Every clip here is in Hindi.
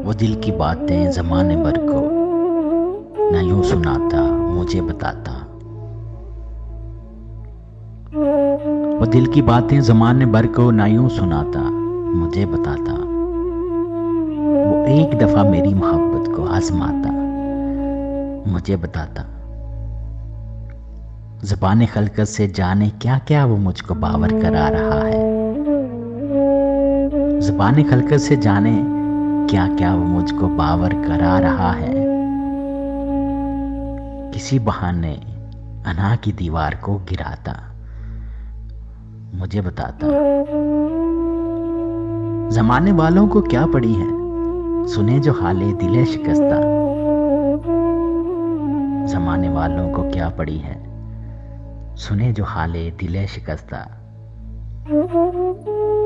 वो दिल की बातें ज़माने भर को ना यूं सुनाता, मुझे बताता। वो दिल की बातें ज़माने भर को ना यूं सुनाता, मुझे बताता। वो एक दफ़ा मेरी मोहब्बत को आज़माता, मुझे बताता। ज़बान खलकत से जाने क्या क्या वो मुझको बावर करा रहा है। ज़बान खलकत से जाने क्या क्या वो मुझको बावर करा रहा है। किसी बहाने अना की दीवार को गिराता, मुझे बताता। जमाने वालों को क्या पड़ी है, सुने जो हाले दिले शिकस्ता। जमाने वालों को क्या पड़ी है, सुने जो हाले दिले शिकस्ता।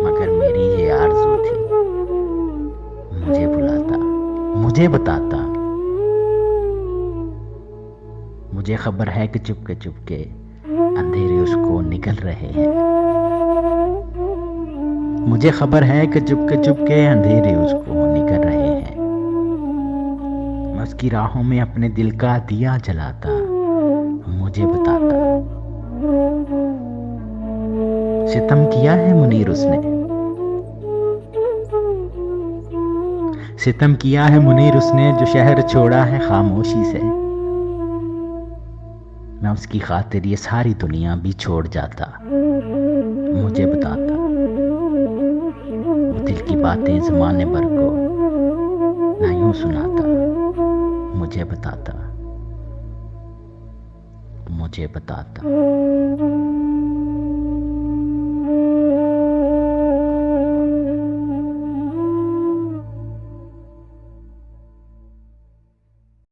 मगर मेरी ये आरज़ू थी, मुझे बुलाता, मुझे बताता। मुझे खबर है कि चुपके चुपके अंधेरे उसको निकल रहे हैं। मुझे खबर है कि चुपके चुपके अंधेरे उसको निकल रहे हैं। मैं उसकी राहों में अपने दिल का दिया जलाता, मुझे बताता। सितम किया है मुनीर उसने, सितम किया है मुनीर उसने, जो शहर छोड़ा है खामोशी से। मैं उसकी खातिर ये सारी दुनिया भी छोड़ जाता, मुझे बताता। वो दिल की बातें ज़माने भर को ना यूं सुनाता, मुझे बताता, मुझे बताता।